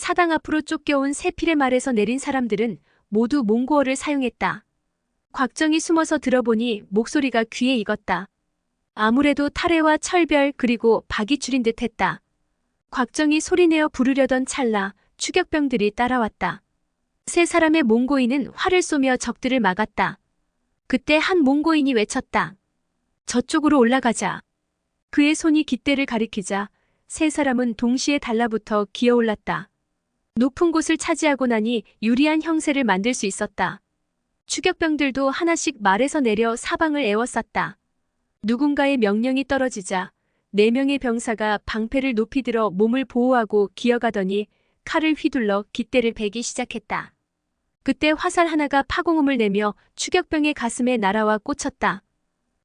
사당 앞으로 쫓겨온 세필의 말에서 내린 사람들은 모두 몽고어를 사용했다. 곽정이 숨어서 들어보니 목소리가 귀에 익었다. 아무래도 탈해와 철별 그리고 박이 줄인 듯했다. 곽정이 소리내어 부르려던 찰나 추격병들이 따라왔다. 세 사람의 몽고인은 활을 쏘며 적들을 막았다. 그때 한 몽고인이 외쳤다. 저쪽으로 올라가자. 그의 손이 깃대를 가리키자 세 사람은 동시에 달라붙어 기어올랐다. 높은 곳을 차지하고 나니 유리한 형세를 만들 수 있었다. 추격병들도 하나씩 말에서 내려 사방을 에워쌌다. 누군가의 명령이 떨어지자 4명의 병사가 방패를 높이 들어 몸을 보호하고 기어가더니 칼을 휘둘러 깃대를 베기 시작했다. 그때 화살 하나가 파공음을 내며 추격병의 가슴에 날아와 꽂혔다.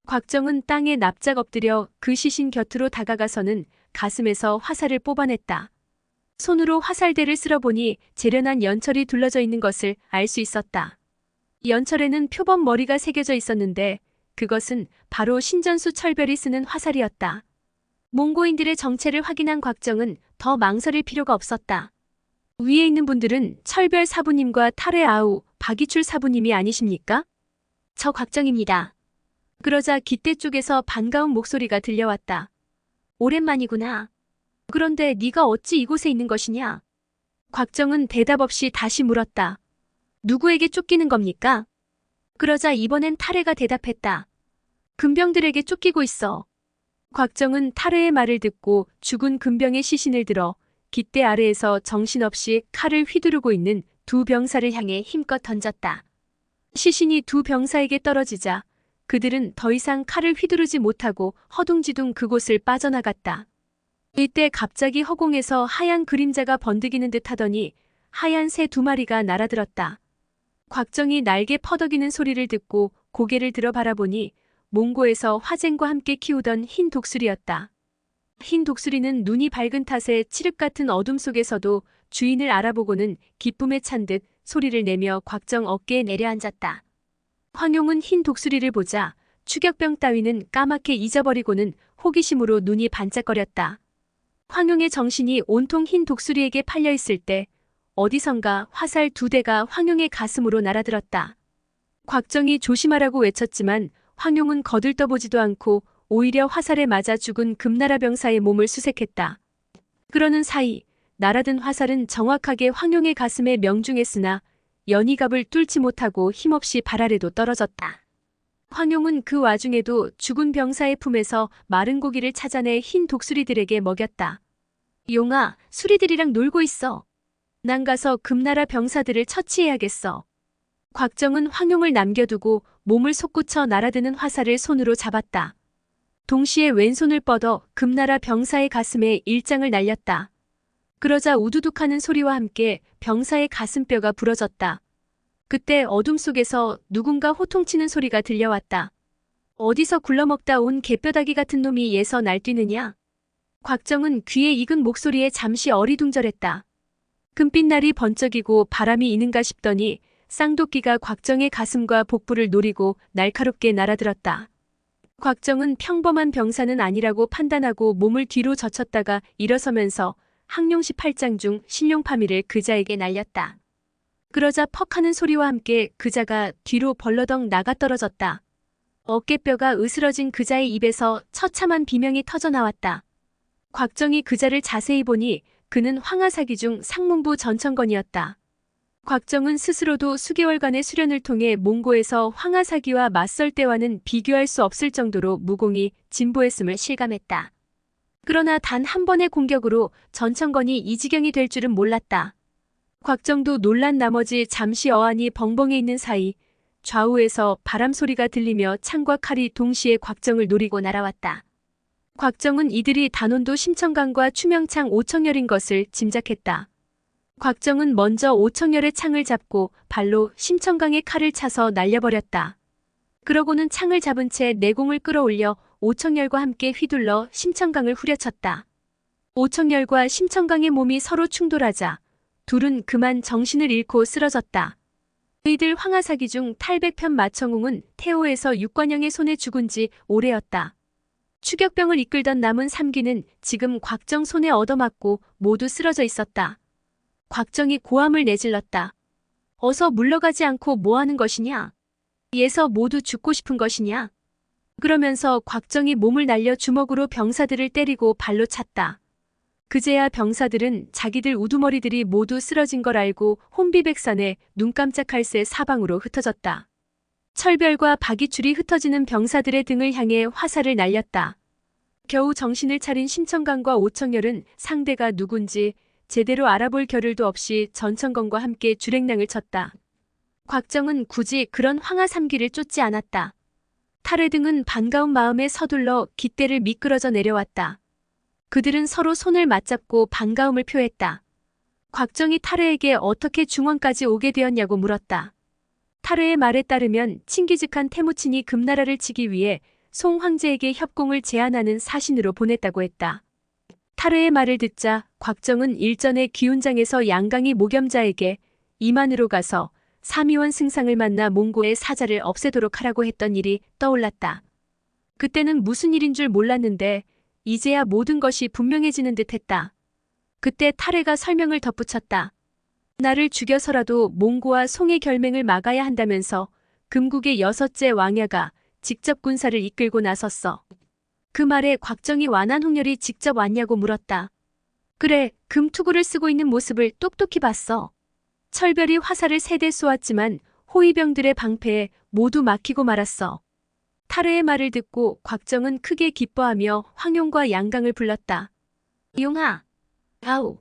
곽정은 땅에 납작 엎드려 그 시신 곁으로 다가가서는 가슴에서 화살을 뽑아냈다. 손으로 화살대를 쓸어보니 재련한 연철이 둘러져 있는 것을 알 수 있었다. 연철에는 표범 머리가 새겨져 있었는데 그것은 바로 신전수 철별이 쓰는 화살이었다. 몽고인들의 정체를 확인한 곽정은 더 망설일 필요가 없었다. 위에 있는 분들은 철별 사부님과 탈의 아우 박이출 사부님이 아니십니까? 저 곽정입니다. 그러자 깃대 쪽에서 반가운 목소리가 들려왔다. 오랜만이구나. 그런데 네가 어찌 이곳에 있는 것이냐? 곽정은 대답 없이 다시 물었다. 누구에게 쫓기는 겁니까? 그러자 이번엔 탈해가 대답했다. 금병들에게 쫓기고 있어. 곽정은 탈해의 말을 듣고 죽은 금병의 시신을 들어 깃대 아래에서 정신없이 칼을 휘두르고 있는 두 병사를 향해 힘껏 던졌다. 시신이 두 병사에게 떨어지자 그들은 더 이상 칼을 휘두르지 못하고 허둥지둥 그곳을 빠져나갔다. 이때 갑자기 허공에서 하얀 그림자가 번득이는 듯 하더니 하얀 새 2마리가 날아들었다. 곽정이 날개 퍼덕이는 소리를 듣고 고개를 들어 바라보니 몽고에서 화쟁과 함께 키우던 흰 독수리였다. 흰 독수리는 눈이 밝은 탓에 칠흑 같은 어둠 속에서도 주인을 알아보고는 기쁨에 찬 듯 소리를 내며 곽정 어깨에 내려앉았다. 황용은 흰 독수리를 보자 추격병 따위는 까맣게 잊어버리고는 호기심으로 눈이 반짝거렸다. 황용의 정신이 온통 흰 독수리에게 팔려있을 때 어디선가 화살 2대가 황용의 가슴으로 날아들었다. 곽정이 조심하라고 외쳤지만 황용은 거들떠보지도 않고 오히려 화살에 맞아 죽은 금나라 병사의 몸을 수색했다. 그러는 사이 날아든 화살은 정확하게 황용의 가슴에 명중했으나 연이갑을 뚫지 못하고 힘없이 발 아래도 떨어졌다. 황용은 그 와중에도 죽은 병사의 품에서 마른 고기를 찾아내 흰 독수리들에게 먹였다. 용아, 수리들이랑 놀고 있어. 난 가서 금나라 병사들을 처치해야겠어. 곽정은 황용을 남겨두고 몸을 솟구쳐 날아드는 화살을 손으로 잡았다. 동시에 왼손을 뻗어 금나라 병사의 가슴에 일장을 날렸다. 그러자 우두둑하는 소리와 함께 병사의 가슴뼈가 부러졌다. 그때 어둠 속에서 누군가 호통치는 소리가 들려왔다. 어디서 굴러먹다 온 개뼈다귀 같은 놈이 예서 날뛰느냐? 곽정은 귀에 익은 목소리에 잠시 어리둥절했다. 금빛 날이 번쩍이고 바람이 이는가 싶더니 쌍도끼가 곽정의 가슴과 복부를 노리고 날카롭게 날아들었다. 곽정은 평범한 병사는 아니라고 판단하고 몸을 뒤로 젖혔다가 일어서면서 항룡시 8장 중 신룡파미를 그자에게 날렸다. 그러자 퍽 하는 소리와 함께 그자가 뒤로 벌러덩 나가 떨어졌다. 어깨뼈가 으스러진 그자의 입에서 처참한 비명이 터져나왔다. 곽정이 그자를 자세히 보니 그는 황하사기 중 상문부 전천건이었다. 곽정은 스스로도 수개월간의 수련을 통해 몽고에서 황하사기와 맞설 때와는 비교할 수 없을 정도로 무공이 진보했음을 실감했다. 그러나 단 한 번의 공격으로 전천건이 이 지경이 될 줄은 몰랐다. 곽정도 놀란 나머지 잠시 어안이 벙벙해 있는 사이 좌우에서 바람 소리가 들리며 창과 칼이 동시에 곽정을 노리고 날아왔다. 곽정은 이들이 단원도 심청강과 추명창 오청열인 것을 짐작했다. 곽정은 먼저 오청열의 창을 잡고 발로 심청강의 칼을 차서 날려버렸다. 그러고는 창을 잡은 채 내공을 끌어올려 오청열과 함께 휘둘러 심청강을 후려쳤다. 오청열과 심청강의 몸이 서로 충돌하자 둘은 그만 정신을 잃고 쓰러졌다. 이들 황하사기 중 탈백편 마청웅은 태호에서 육관영의 손에 죽은 지 오래였다. 추격병을 이끌던 남은 3기는 지금 곽정 손에 얻어맞고 모두 쓰러져 있었다. 곽정이 고함을 내질렀다. 어서 물러가지 않고 뭐 하는 것이냐? 예서 모두 죽고 싶은 것이냐? 그러면서 곽정이 몸을 날려 주먹으로 병사들을 때리고 발로 찼다. 그제야 병사들은 자기들 우두머리들이 모두 쓰러진 걸 알고 혼비백산에 눈 깜짝할 새 사방으로 흩어졌다. 철별과 박이출이 흩어지는 병사들의 등을 향해 화살을 날렸다. 겨우 정신을 차린 심청강과 오청열은 상대가 누군지 제대로 알아볼 겨를도 없이 전천건과 함께 주랭랑을 쳤다. 곽정은 굳이 그런 황하삼기를 쫓지 않았다. 탈의 등은 반가운 마음에 서둘러 깃대를 미끄러져 내려왔다. 그들은 서로 손을 맞잡고 반가움을 표했다. 곽정이 탈의에게 어떻게 중원까지 오게 되었냐고 물었다. 탈의의 말에 따르면 친기직한 태무친이 금나라를 치기 위해 송 황제에게 협공을 제안하는 사신으로 보냈다고 했다. 탈의의 말을 듣자 곽정은 일전에 기운장에서 양강이 모겸자에게 이만으로 가서 삼위원 승상을 만나 몽고의 사자를 없애도록 하라고 했던 일이 떠올랐다. 그때는 무슨 일인 줄 몰랐는데 이제야 모든 것이 분명해지는 듯했다. 그때 탈의가 설명을 덧붙였다. 나를 죽여서라도 몽고와 송의 결맹을 막아야 한다면서 금국의 6째 왕야가 직접 군사를 이끌고 나섰어. 그 말에 곽정이 완한홍렬이 직접 왔냐고 물었다. 그래, 금투구를 쓰고 있는 모습을 똑똑히 봤어. 철별이 화살을 3대 쏘았지만 호위병들의 방패에 모두 막히고 말았어. 탈의의 말을 듣고 곽정은 크게 기뻐하며 황용과 양강을 불렀다. 용아, 아우,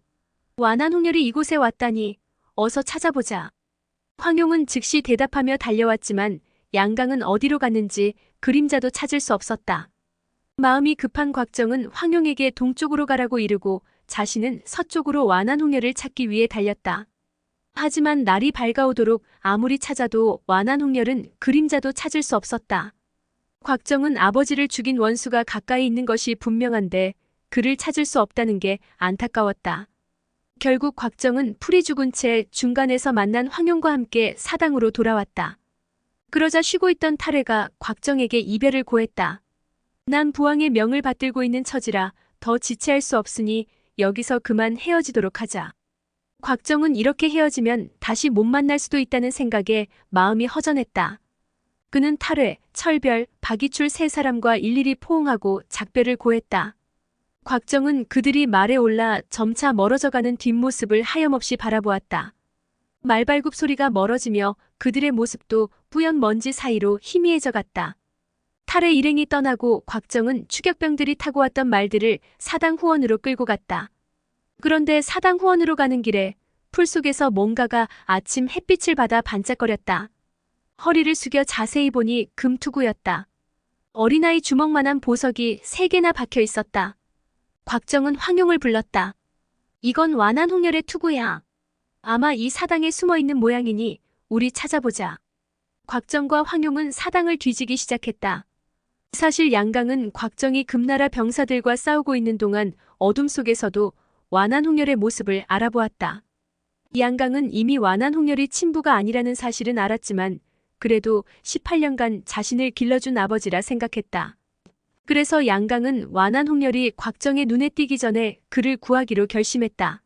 완한홍렬이 이곳에 왔다니 어서 찾아보자. 황용은 즉시 대답하며 달려왔지만 양강은 어디로 갔는지 그림자도 찾을 수 없었다. 마음이 급한 곽정은 황용에게 동쪽으로 가라고 이르고 자신은 서쪽으로 완한홍렬을 찾기 위해 달렸다. 하지만 날이 밝아오도록 아무리 찾아도 완한홍렬은 그림자도 찾을 수 없었다. 곽정은 아버지를 죽인 원수가 가까이 있는 것이 분명한데 그를 찾을 수 없다는 게 안타까웠다. 결국 곽정은 풀이 죽은 채 중간에서 만난 황용과 함께 사당으로 돌아왔다. 그러자 쉬고 있던 탈의가 곽정에게 이별을 고했다. 난 부왕의 명을 받들고 있는 처지라 더 지체할 수 없으니 여기서 그만 헤어지도록 하자. 곽정은 이렇게 헤어지면 다시 못 만날 수도 있다는 생각에 마음이 허전했다. 그는 탈의, 철별, 박이출 3사람과 일일이 포옹하고 작별을 고했다. 곽정은 그들이 말에 올라 점차 멀어져가는 뒷모습을 하염없이 바라보았다. 말발굽 소리가 멀어지며 그들의 모습도 뿌연 먼지 사이로 희미해져 갔다. 탈의 일행이 떠나고 곽정은 추격병들이 타고 왔던 말들을 사당 후원으로 끌고 갔다. 그런데 사당 후원으로 가는 길에 풀 속에서 뭔가가 아침 햇빛을 받아 반짝거렸다. 허리를 숙여 자세히 보니 금투구였다. 어린아이 주먹만한 보석이 3개나 박혀 있었다. 곽정은 황용을 불렀다. 이건 완한홍렬의 투구야. 아마 이 사당에 숨어있는 모양이니 우리 찾아보자. 곽정과 황용은 사당을 뒤지기 시작했다. 사실 양강은 곽정이 금나라 병사들과 싸우고 있는 동안 어둠 속에서도 완한홍렬의 모습을 알아보았다. 양강은 이미 완한홍렬이 친부가 아니라는 사실은 알았지만 그래도 18년간 자신을 길러준 아버지라 생각했다. 그래서 양강은 완한홍렬이 곽정의 눈에 띄기 전에 그를 구하기로 결심했다.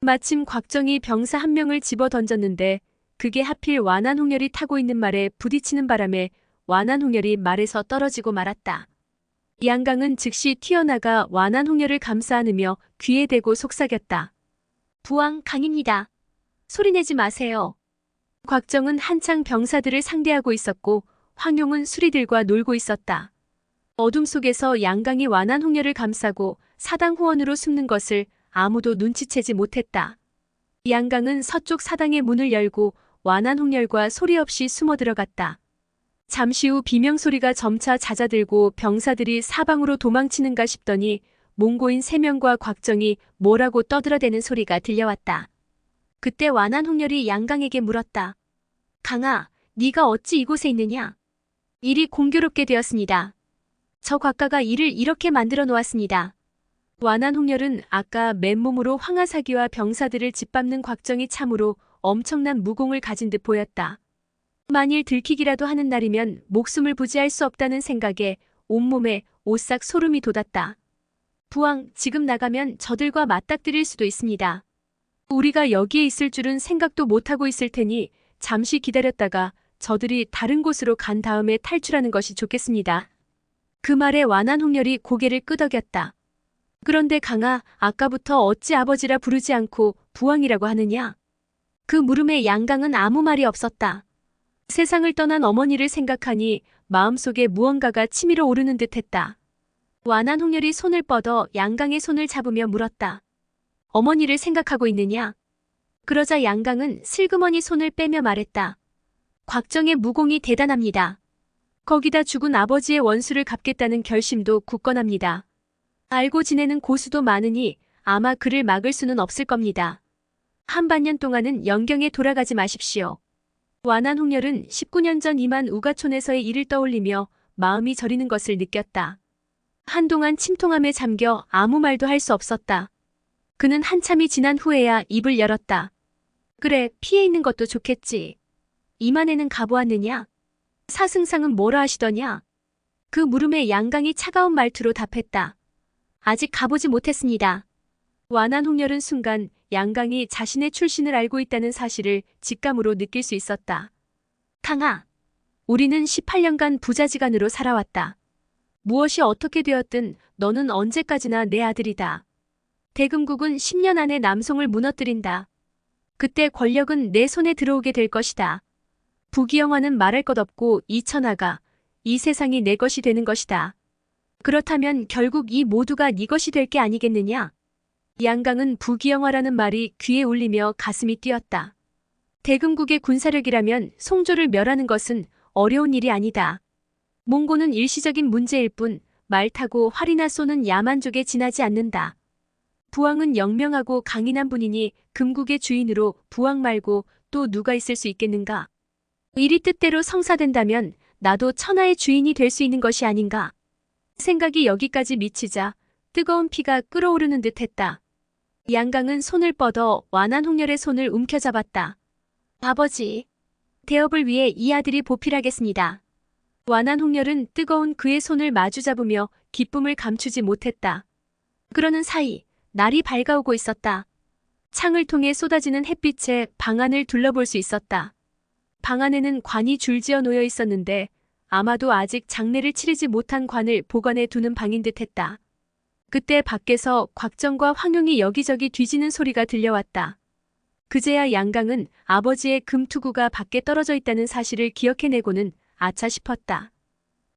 마침 곽정이 병사 1명을 집어 던졌는데 그게 하필 완한홍렬이 타고 있는 말에 부딪히는 바람에 완한홍렬이 말에서 떨어지고 말았다. 양강은 즉시 튀어나가 완한홍렬을 감싸 안으며 귀에 대고 속삭였다. 부왕 강입니다. 소리내지 마세요. 곽정은 한창 병사들을 상대하고 있었고 황용은 수리들과 놀고 있었다. 어둠 속에서 양강이 완한홍렬을 감싸고 사당 후원으로 숨는 것을 아무도 눈치채지 못했다. 양강은 서쪽 사당의 문을 열고 완한홍렬과 소리 없이 숨어 들어갔다. 잠시 후 비명소리가 점차 잦아들고 병사들이 사방으로 도망치는가 싶더니 몽고인 3명과 곽정이 뭐라고 떠들어대는 소리가 들려왔다. 그때 완한홍렬이 양강에게 물었다. 강아, 네가 어찌 이곳에 있느냐? 일이 공교롭게 되었습니다. 저 곽가가 일을 이렇게 만들어 놓았습니다. 완한홍렬은 아까 맨몸으로 황하사기와 병사들을 짓밟는 곽정이 참으로 엄청난 무공을 가진 듯 보였다. 만일 들키기라도 하는 날이면 목숨을 부지할 수 없다는 생각에 온몸에 오싹 소름이 돋았다. 부왕, 지금 나가면 저들과 맞닥뜨릴 수도 있습니다. 우리가 여기에 있을 줄은 생각도 못하고 있을 테니 잠시 기다렸다가 저들이 다른 곳으로 간 다음에 탈출하는 것이 좋겠습니다. 그 말에 완한홍렬이 고개를 끄덕였다. 그런데 강아, 아까부터 어찌 아버지라 부르지 않고 부왕이라고 하느냐? 그 물음에 양강은 아무 말이 없었다. 세상을 떠난 어머니를 생각하니 마음속에 무언가가 치밀어 오르는 듯했다. 완한홍렬이 손을 뻗어 양강의 손을 잡으며 물었다. 어머니를 생각하고 있느냐? 그러자 양강은 슬그머니 손을 빼며 말했다. 곽정의 무공이 대단합니다. 거기다 죽은 아버지의 원수를 갚겠다는 결심도 굳건합니다. 알고 지내는 고수도 많으니 아마 그를 막을 수는 없을 겁니다. 한반년 동안은 영경에 돌아가지 마십시오. 완한홍렬은 19년 전 이만 우가촌에서의 일을 떠올리며 마음이 저리는 것을 느꼈다. 한동안 침통함에 잠겨 아무 말도 할 수 없었다. 그는 한참이 지난 후에야 입을 열었다. 그래, 피해 있는 것도 좋겠지. 이만에는 가보았느냐? 사승상은 뭐라 하시더냐? 그 물음에 양강이 차가운 말투로 답했다. 아직 가보지 못했습니다. 완한홍렬은 순간 양강이 자신의 출신을 알고 있다는 사실을 직감으로 느낄 수 있었다. 강아, 우리는 18년간 부자지간으로 살아왔다. 무엇이 어떻게 되었든 너는 언제까지나 내 아들이다. 대금국은 10년 안에 남송을 무너뜨린다. 그때 권력은 내 손에 들어오게 될 것이다. 부귀영화는 말할 것 없고 이 천하가, 이 세상이 내 것이 되는 것이다. 그렇다면 결국 이 모두가 네 것이 될 게 아니겠느냐? 양강은 부귀영화라는 말이 귀에 울리며 가슴이 뛰었다. 대금국의 군사력이라면 송조를 멸하는 것은 어려운 일이 아니다. 몽고는 일시적인 문제일 뿐 말 타고 활이나 쏘는 야만족에 지나지 않는다. 부왕은 영명하고 강인한 분이니 금국의 주인으로 부왕 말고 또 누가 있을 수 있겠는가? 일이 뜻대로 성사된다면 나도 천하의 주인이 될 수 있는 것이 아닌가? 생각이 여기까지 미치자 뜨거운 피가 끓어오르는 듯했다. 양강은 손을 뻗어 완한홍렬의 손을 움켜잡았다. 아버지, 대업을 위해 이 아들이 보필하겠습니다. 완한홍렬은 뜨거운 그의 손을 마주잡으며 기쁨을 감추지 못했다. 그러는 사이 날이 밝아오고 있었다. 창을 통해 쏟아지는 햇빛에 방 안을 둘러볼 수 있었다. 방 안에는 관이 줄지어 놓여 있었는데 아마도 아직 장례를 치르지 못한 관을 보관해 두는 방인 듯했다. 그때 밖에서 곽정과 황용이 여기저기 뒤지는 소리가 들려왔다. 그제야 양강은 아버지의 금투구가 밖에 떨어져 있다는 사실을 기억해내고는 아차 싶었다.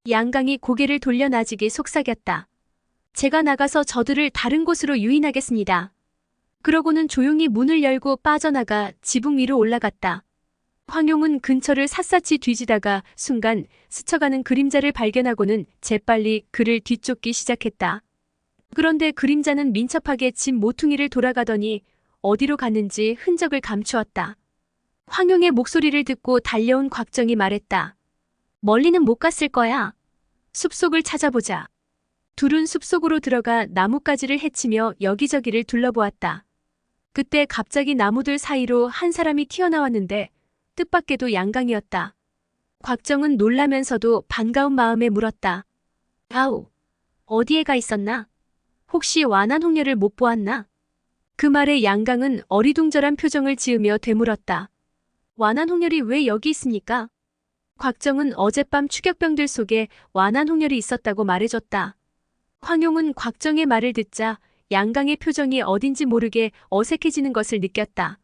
양강이 고개를 돌려 나지게 속삭였다. 제가 나가서 저들을 다른 곳으로 유인하겠습니다. 그러고는 조용히 문을 열고 빠져나가 지붕 위로 올라갔다. 황용은 근처를 샅샅이 뒤지다가 순간 스쳐가는 그림자를 발견하고는 재빨리 그를 뒤쫓기 시작했다. 그런데 그림자는 민첩하게 집 모퉁이를 돌아가더니 어디로 갔는지 흔적을 감추었다. 황용의 목소리를 듣고 달려온 곽정이 말했다. 멀리는 못 갔을 거야. 숲속을 찾아보자. 둘은 숲속으로 들어가 나뭇가지를 헤치며 여기저기를 둘러보았다. 그때 갑자기 나무들 사이로 한 사람이 튀어나왔는데 뜻밖에도 양강이었다. 곽정은 놀라면서도 반가운 마음에 물었다. 아우, 어디에 가 있었나? 혹시 완한홍렬을 못 보았나? 그 말에 양강은 어리둥절한 표정을 지으며 되물었다. 완한홍렬이 왜 여기 있습니까? 곽정은 어젯밤 추격병들 속에 완한홍렬이 있었다고 말해줬다. 황용은 곽정의 말을 듣자 양강의 표정이 어딘지 모르게 어색해지는 것을 느꼈다.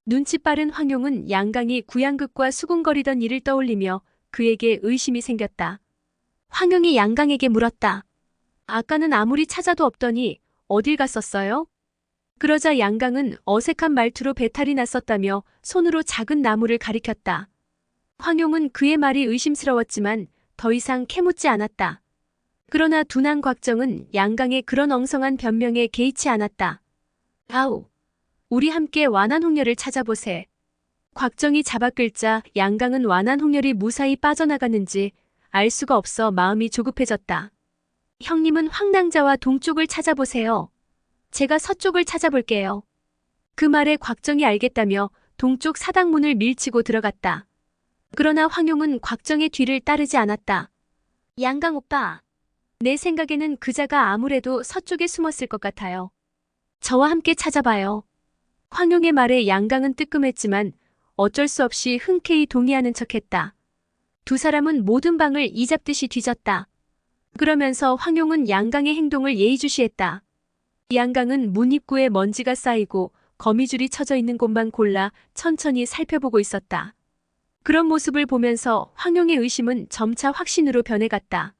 눈치 빠른 황용은 양강이 구양극과 수군거리던 일을 떠올리며 그에게 의심이 생겼다. 황용이 양강에게 물었다. 아까는 아무리 찾아도 없더니 어딜 갔었어요? 그러자 양강은 어색한 말투로 배탈이 났었다며 손으로 작은 나무를 가리켰다. 황용은 그의 말이 의심스러웠지만 더 이상 캐묻지 않았다. 그러나 둔한 곽정은 양강의 그런 엉성한 변명에 개의치 않았다. 아우, 우리 함께 완한홍렬을 찾아보세. 곽정이 잡아 끌자 양강은 완한홍렬이 무사히 빠져나갔는지 알 수가 없어 마음이 조급해졌다. 형님은 황낭자와 동쪽을 찾아보세요. 제가 서쪽을 찾아볼게요. 그 말에 곽정이 알겠다며 동쪽 사당문을 밀치고 들어갔다. 그러나 황용은 곽정의 뒤를 따르지 않았다. 양강 오빠, 내 생각에는 그자가 아무래도 서쪽에 숨었을 것 같아요. 저와 함께 찾아봐요. 황용의 말에 양강은 뜨끔했지만 어쩔 수 없이 흔쾌히 동의하는 척했다. 두 사람은 모든 방을 이잡듯이 뒤졌다. 그러면서 황용은 양강의 행동을 예의주시했다. 양강은 문 입구에 먼지가 쌓이고 거미줄이 쳐져 있는 곳만 골라 천천히 살펴보고 있었다. 그런 모습을 보면서 황용의 의심은 점차 확신으로 변해갔다.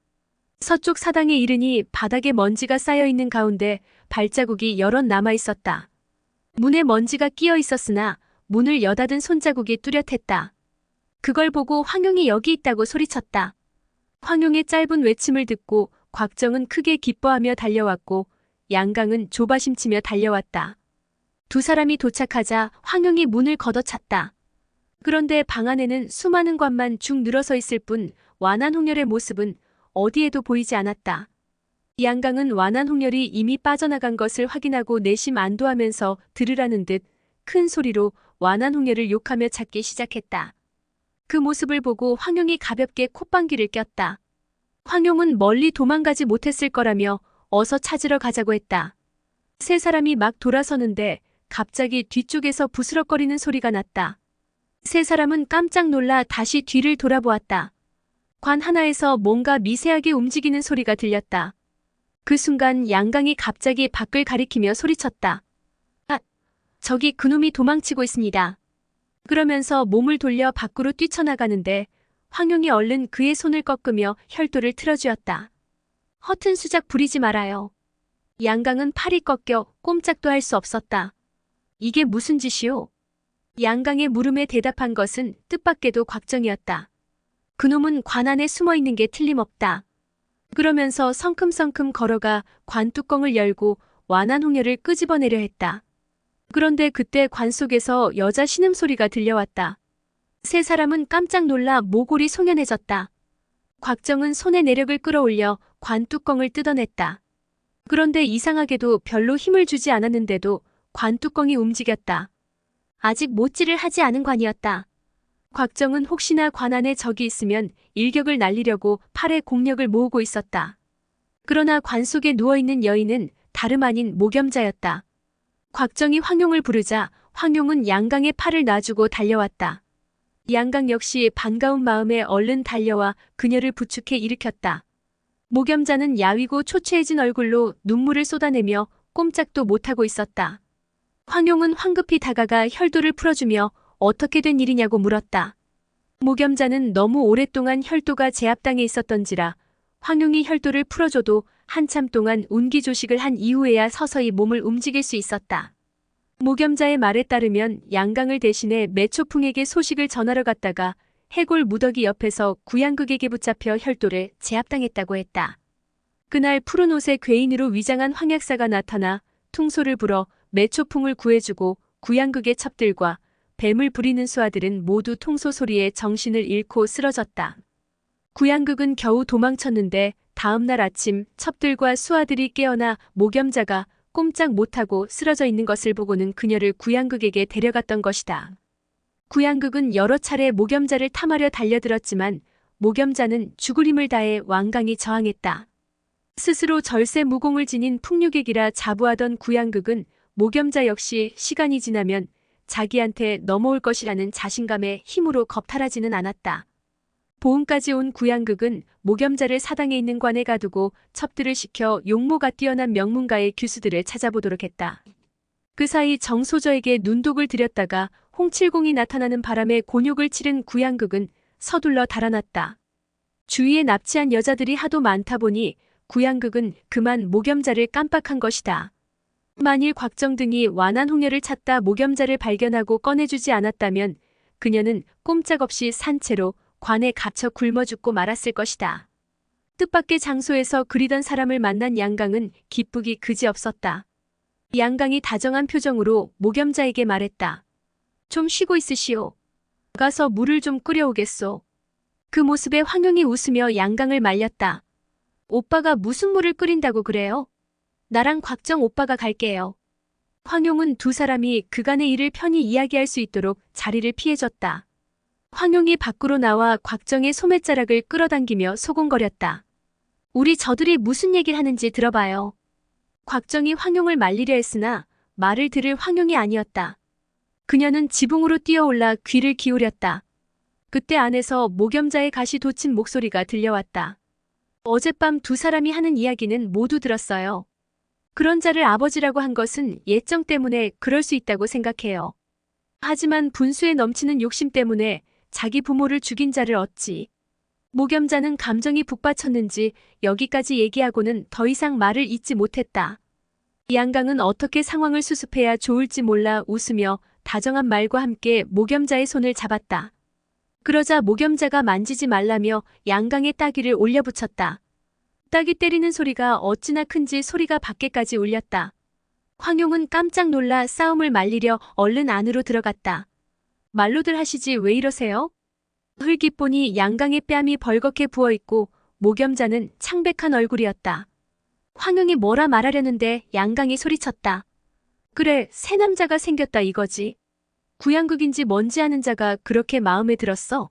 서쪽 사당에 이르니 바닥에 먼지가 쌓여 있는 가운데 발자국이 여럿 남아 있었다. 문에 먼지가 끼어 있었으나 문을 여닫은 손자국이 뚜렷했다. 그걸 보고 황용이 여기 있다고 소리쳤다. 황용의 짧은 외침을 듣고 곽정은 크게 기뻐하며 달려왔고 양강은 조바심치며 달려왔다. 두 사람이 도착하자 황용이 문을 걷어찼다. 그런데 방 안에는 수많은 관만 죽 늘어서 있을 뿐 완한홍렬의 모습은 어디에도 보이지 않았다. 양강은 완한홍렬이 이미 빠져나간 것을 확인하고 내심 안도하면서 들으라는 듯 큰 소리로 완한홍렬을 욕하며 찾기 시작했다. 그 모습을 보고 황용이 가볍게 콧방귀를 꼈다. 황용은 멀리 도망가지 못했을 거라며 어서 찾으러 가자고 했다. 세 사람이 막 돌아서는데 갑자기 뒤쪽에서 부스럭거리는 소리가 났다. 세 사람은 깜짝 놀라 다시 뒤를 돌아보았다. 관 하나에서 뭔가 미세하게 움직이는 소리가 들렸다. 그 순간 양강이 갑자기 밖을 가리키며 소리쳤다. 아, 저기 그놈이 도망치고 있습니다. 그러면서 몸을 돌려 밖으로 뛰쳐나가는데 황용이 얼른 그의 손을 꺾으며 혈도를 틀어주었다. 허튼 수작 부리지 말아요. 양강은 팔이 꺾여 꼼짝도 할 수 없었다. 이게 무슨 짓이오? 양강의 물음에 대답한 것은 뜻밖에도 곽정이었다. 그놈은 관 안에 숨어 있는 게 틀림없다. 그러면서 성큼성큼 걸어가 관 뚜껑을 열고 완한홍렬을 끄집어내려 했다. 그런데 그때 관 속에서 여자 신음소리가 들려왔다. 세 사람은 깜짝 놀라 모골이 송연해졌다. 곽정은 손에 내력을 끌어올려 관 뚜껑을 뜯어냈다. 그런데 이상하게도 별로 힘을 주지 않았는데도 관 뚜껑이 움직였다. 아직 못질을 하지 않은 관이었다. 곽정은 혹시나 관 안에 적이 있으면 일격을 날리려고 팔에 공력을 모으고 있었다. 그러나 관 속에 누워있는 여인은 다름 아닌 모겸자였다. 곽정이 황용을 부르자 황용은 양강의 팔을 놔주고 달려왔다. 양강 역시 반가운 마음에 얼른 달려와 그녀를 부축해 일으켰다. 모겸자는 야위고 초췌해진 얼굴로 눈물을 쏟아내며 꼼짝도 못하고 있었다. 황용은 황급히 다가가 혈도를 풀어주며 어떻게 된 일이냐고 물었다. 모겸자는 너무 오랫동안 혈도가 제압당해 있었던지라 황용이 혈도를 풀어줘도 한참 동안 운기조식을 한 이후에야 서서히 몸을 움직일 수 있었다. 모겸자의 말에 따르면 양강을 대신해 매초풍에게 소식을 전하러 갔다가 해골 무더기 옆에서 구양극에게 붙잡혀 혈도를 제압당했다고 했다. 그날 푸른 옷에 괴인으로 위장한 황약사가 나타나 퉁소를 불어 매초풍을 구해주고 구양극의 첩들과 뱀을 부리는 수하들은 모두 통소 소리에 정신을 잃고 쓰러졌다. 구양극은 겨우 도망쳤는데 다음날 아침 첩들과 수하들이 깨어나 모겸자가 꼼짝 못하고 쓰러져 있는 것을 보고는 그녀를 구양극에게 데려갔던 것이다. 구양극은 여러 차례 모겸자를 탐하려 달려들었지만 모겸자는 죽을 힘을 다해 완강히 저항했다. 스스로 절세 무공을 지닌 풍류객이라 자부하던 구양극은 모겸자 역시 시간이 지나면 자기한테 넘어올 것이라는 자신감에 힘으로 겁탈하지는 않았다. 보은까지 온 구양극은 모겸자를 사당에 있는 관에 가두고 첩들을 시켜 용모가 뛰어난 명문가의 규수들을 찾아보도록 했다. 그 사이 정소저에게 눈독을 들였다가 홍칠공이 나타나는 바람에 곤욕을 치른 구양극은 서둘러 달아났다. 주위에 납치한 여자들이 하도 많다 보니 구양극은 그만 모겸자를 깜빡한 것이다. 만일 곽정 등이 완한홍렬을 찾다 모겸자를 발견하고 꺼내주지 않았다면 그녀는 꼼짝없이 산채로 관에 갇혀 굶어 죽고 말았을 것이다. 뜻밖의 장소에서 그리던 사람을 만난 양강은 기쁘기 그지없었다. 양강이 다정한 표정으로 모겸자에게 말했다. 좀 쉬고 있으시오. 가서 물을 좀 끓여오겠소. 그 모습에 황용이 웃으며 양강을 말렸다. 오빠가 무슨 물을 끓인다고 그래요? 나랑 곽정 오빠가 갈게요. 황용은 두 사람이 그간의 일을 편히 이야기할 수 있도록 자리를 피해줬다. 황용이 밖으로 나와 곽정의 소매자락을 끌어당기며 소곤거렸다. 우리 저들이 무슨 얘기를 하는지 들어봐요. 곽정이 황용을 말리려 했으나 말을 들을 황용이 아니었다. 그녀는 지붕으로 뛰어올라 귀를 기울였다. 그때 안에서 목염자의 가시 돋친 목소리가 들려왔다. 어젯밤 두 사람이 하는 이야기는 모두 들었어요. 그런 자를 아버지라고 한 것은 예정 때문에 그럴 수 있다고 생각해요. 하지만 분수에 넘치는 욕심 때문에 자기 부모를 죽인 자를 어찌. 목염자는 감정이 북받쳤는지 여기까지 얘기하고는 더 이상 말을 잇지 못했다. 양강은 어떻게 상황을 수습해야 좋을지 몰라 웃으며 다정한 말과 함께 목염자의 손을 잡았다. 그러자 목염자가 만지지 말라며 양강의 따귀를 올려붙였다. 따귀 때리는 소리가 어찌나 큰지 소리가 밖에까지 울렸다. 황용은 깜짝 놀라 싸움을 말리려 얼른 안으로 들어갔다. 말로들 하시지 왜 이러세요? 흘깃 보니 양강의 뺨이 벌겋게 부어있고 목염자는 창백한 얼굴이었다. 황용이 뭐라 말하려는데 양강이 소리쳤다. 그래, 새 남자가 생겼다 이거지. 구양극인지 뭔지 아는 자가 그렇게 마음에 들었어.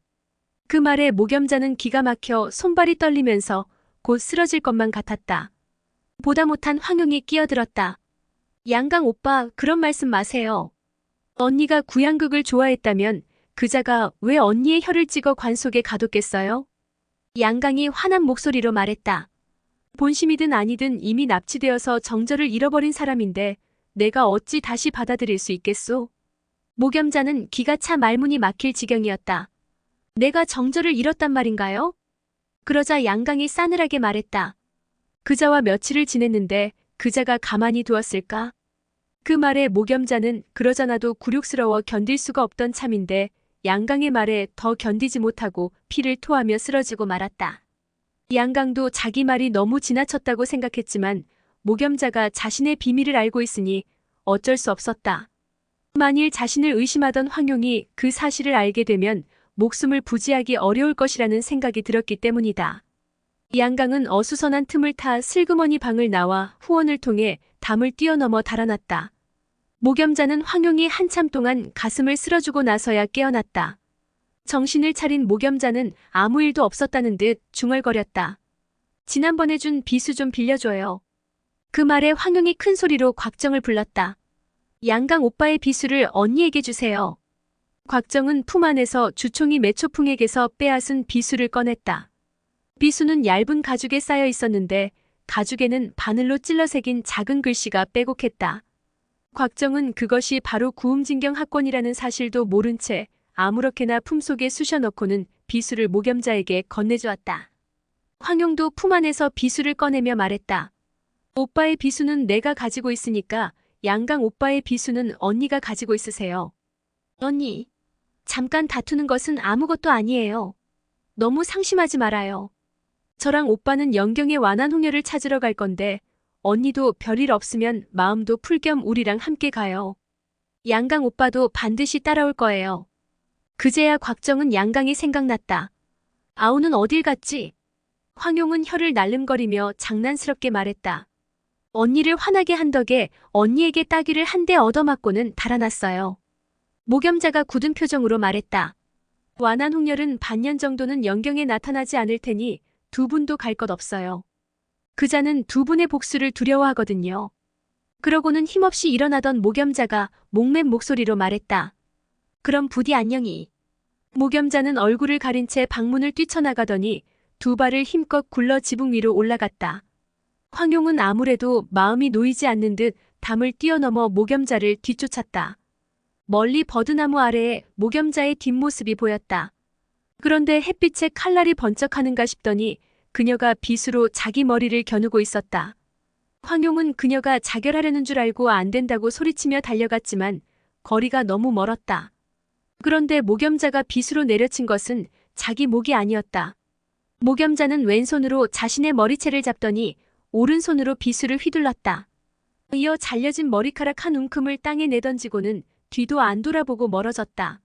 그 말에 목염자는 기가 막혀 손발이 떨리면서 곧 쓰러질 것만 같았다. 보다 못한 황용이 끼어들었다. 양강 오빠, 그런 말씀 마세요. 언니가 구양극을 좋아했다면 그자가 왜 언니의 혀를 찍어 관 속에 가뒀겠어요? 양강이 화난 목소리로 말했다. 본심이든 아니든 이미 납치되어서 정절을 잃어버린 사람인데 내가 어찌 다시 받아들일 수 있겠소? 목염자는 기가 차 말문이 막힐 지경이었다. 내가 정절을 잃었단 말인가요? 그러자 양강이 싸늘하게 말했다. 그자와 며칠을 지냈는데 그자가 가만히 두었을까? 그 말에 목염자는 그러잖아도 굴욕스러워 견딜 수가 없던 참인데 양강의 말에 더 견디지 못하고 피를 토하며 쓰러지고 말았다. 양강도 자기 말이 너무 지나쳤다고 생각했지만 목염자가 자신의 비밀을 알고 있으니 어쩔 수 없었다. 만일 자신을 의심하던 황용이 그 사실을 알게 되면 목숨을 부지하기 어려울 것이라는 생각이 들었기 때문이다. 양강은 어수선한 틈을 타 슬그머니 방을 나와 후원을 통해 담을 뛰어넘어 달아났다. 목염자는 황용이 한참 동안 가슴을 쓸어주고 나서야 깨어났다. 정신을 차린 목염자는 아무 일도 없었다는 듯 중얼거렸다. 지난번에 준 비수 좀 빌려줘요. 그 말에 황용이 큰 소리로 곽정을 불렀다. 양강 오빠의 비수를 언니에게 주세요. 곽정은 품 안에서 주총이 매초풍에게서 빼앗은 비수를 꺼냈다. 비수는 얇은 가죽에 쌓여 있었는데 가죽에는 바늘로 찔러 새긴 작은 글씨가 빼곡했다. 곽정은 그것이 바로 구음진경 학권이라는 사실도 모른 채 아무렇게나 품속에 쑤셔넣고는 비수를 목염자에게 건네주었다. 황용도 품 안에서 비수를 꺼내며 말했다. 오빠의 비수는 내가 가지고 있으니까 양강 오빠의 비수는 언니가 가지고 있으세요. 언니, 잠깐 다투는 것은 아무것도 아니에요. 너무 상심하지 말아요. 저랑 오빠는 영경의 완한 홍련을 찾으러 갈 건데 언니도 별일 없으면 마음도 풀 겸 우리랑 함께 가요. 양강 오빠도 반드시 따라올 거예요. 그제야 곽정은 양강이 생각났다. 아우는 어딜 갔지? 황용은 혀를 날름거리며 장난스럽게 말했다. 언니를 화나게 한 덕에 언니에게 따귀를 한 대 얻어맞고는 달아났어요. 목염자가 굳은 표정으로 말했다. 완한 홍련은 반년 정도는 영경에 나타나지 않을 테니 두 분도 갈 것 없어요. 그자는 두 분의 복수를 두려워하거든요. 그러고는 힘없이 일어나던 목염자가 목맨 목소리로 말했다. 그럼 부디 안녕히. 목염자는 얼굴을 가린 채 방문을 뛰쳐나가더니 두 발을 힘껏 굴러 지붕 위로 올라갔다. 황용은 아무래도 마음이 놓이지 않는 듯 담을 뛰어넘어 목염자를 뒤쫓았다. 멀리 버드나무 아래에 목염자의 뒷모습이 보였다. 그런데 햇빛에 칼날이 번쩍하는가 싶더니 그녀가 비수로 자기 머리를 겨누고 있었다. 황용은 그녀가 자결하려는 줄 알고 안 된다고 소리치며 달려갔지만 거리가 너무 멀었다. 그런데 목염자가 비수로 내려친 것은 자기 목이 아니었다. 목염자는 왼손으로 자신의 머리채를 잡더니 오른손으로 비수를 휘둘렀다. 이어 잘려진 머리카락 한 움큼을 땅에 내던지고는 뒤도 안 돌아보고 멀어졌다.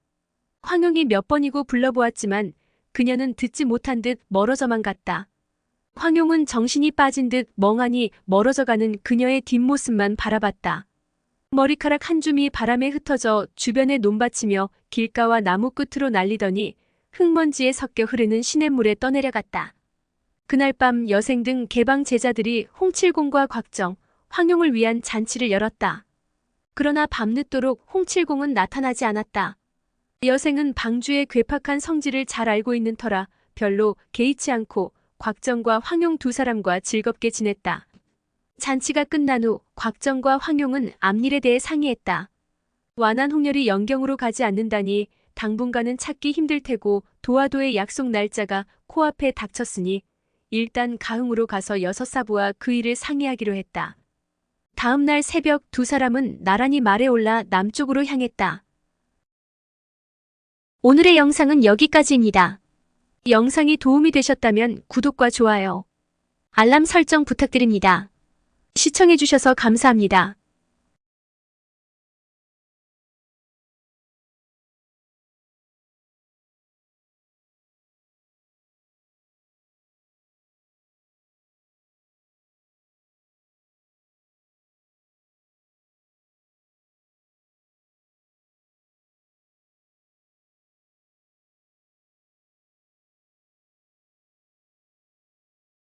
황용이 몇 번이고 불러보았지만 그녀는 듣지 못한 듯 멀어져만 갔다. 황용은 정신이 빠진 듯 멍하니 멀어져가는 그녀의 뒷모습만 바라봤다. 머리카락 한 줌이 바람에 흩어져 주변에 논받치며 길가와 나무 끝으로 날리더니 흙먼지에 섞여 흐르는 시냇물에 떠내려갔다. 그날 밤 여생 등 개방 제자들이 홍칠공과 곽정, 황용을 위한 잔치를 열었다. 그러나 밤늦도록 홍칠공은 나타나지 않았다. 여생은 방주의 괴팍한 성질을 잘 알고 있는 터라 별로 개의치 않고 곽정과 황용 두 사람과 즐겁게 지냈다. 잔치가 끝난 후 곽정과 황용은 앞일에 대해 상의했다. 완한 홍렬이 영경으로 가지 않는다니 당분간은 찾기 힘들 테고 도화도의 약속 날짜가 코앞에 닥쳤으니 일단 가흥으로 가서 여섯사부와 그 일을 상의하기로 했다. 다음 날 새벽 두 사람은 나란히 말에 올라 남쪽으로 향했다. 오늘의 영상은 여기까지입니다. 영상이 도움이 되셨다면 구독과 좋아요, 알람 설정 부탁드립니다. 시청해주셔서 감사합니다.